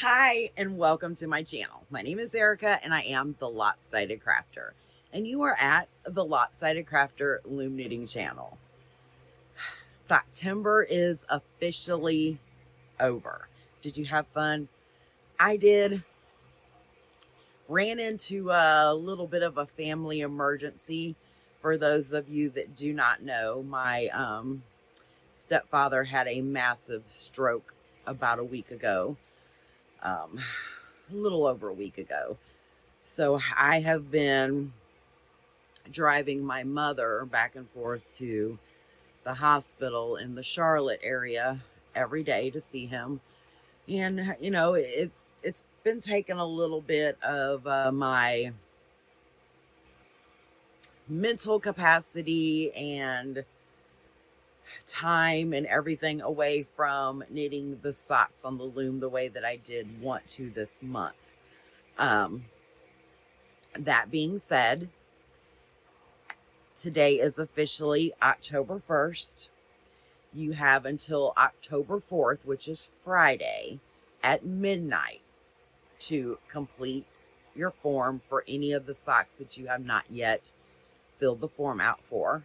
Hi, and welcome to my channel. My name is Erica, and I am the Lopsided Crafter. And you are at the Lopsided Crafter Loom Knitting channel. Socktember is officially over. Did you have fun? I did. Ran into a little bit of a family emergency. For those of you that do not know, my stepfather had a massive stroke about a week ago. A little over a week ago. So I have been driving my mother back and forth to the hospital in the Charlotte area every day to see him. And, you know, it's been taking a little bit of my mental capacity and time and everything away from knitting the socks on the loom the way that I did want to this month. That being said, today is officially October 1st. You have until October 4th, which is Friday, at midnight to complete your form for any of the socks that you have not yet filled the form out for.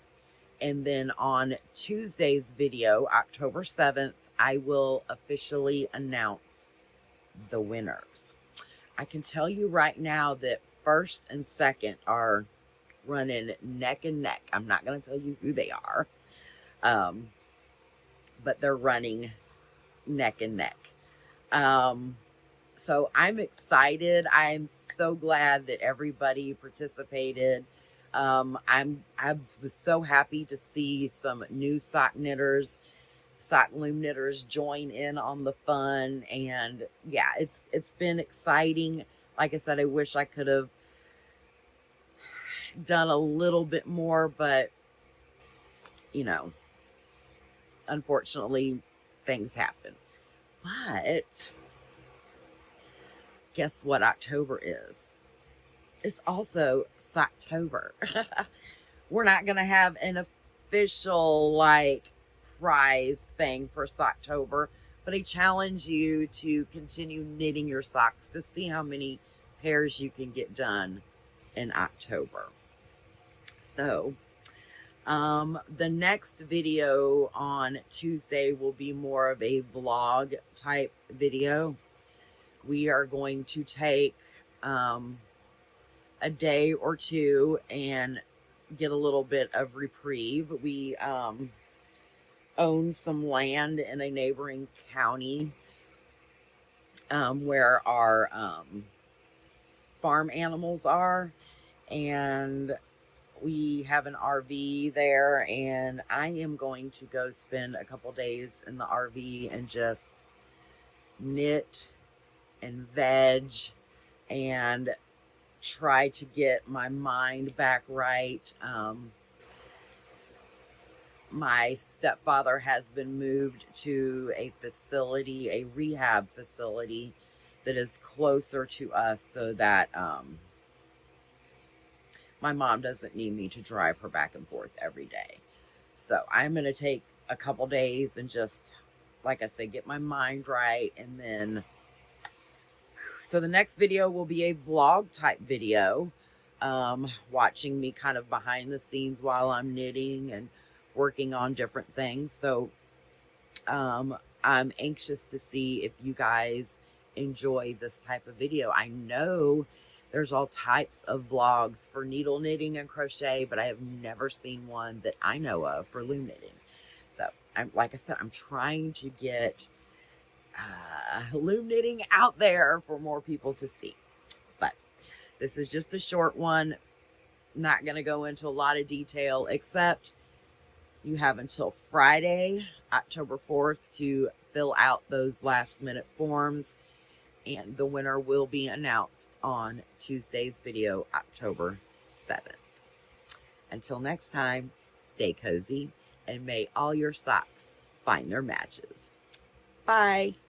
And then on Tuesday's video, October 7th, I will officially announce the winners. I can tell you right now that first and second are running neck and neck. I'm not going to tell you who they are, but they're running neck and neck. So I'm excited. I'm so glad that everybody participated. I was so happy to see some new sock loom knitters join in on the fun. And yeah, it's been exciting. Like I said, I wish I could have done a little bit more, but you know, unfortunately things happen. But guess what October is? It's also Socktober. We're not going to have an official like prize thing for Socktober, but I challenge you to continue knitting your socks to see how many pairs you can get done in October. So the next video on Tuesday will be more of a vlog type video. We are going to take a day or two and get a little bit of reprieve. We own some land in a neighboring county where our farm animals are, and we have an RV there, and I am going to go spend a couple days in the RV and just knit and veg and try to get my mind back right. My stepfather has been moved to a facility, a rehab facility that is closer to us, so that my mom doesn't need me to drive her back and forth every day. So I'm going to take a couple days and just, like I said, get my mind right. And then, so the next video will be a vlog type video, watching me kind of behind the scenes while I'm knitting and working on different things. So I'm anxious to see if you guys enjoy this type of video. I know there's all types of vlogs for needle knitting and crochet, but I have never seen one that I know of for loom knitting. So like I said, I'm trying to get loom knitting out there for more people to see. But this is just a short one. Not going to go into a lot of detail, except you have until Friday, October 4th, to fill out those last minute forms, and the winner will be announced on Tuesday's video, October 7th. Until next time, stay cozy, and may all your socks find their matches. Bye.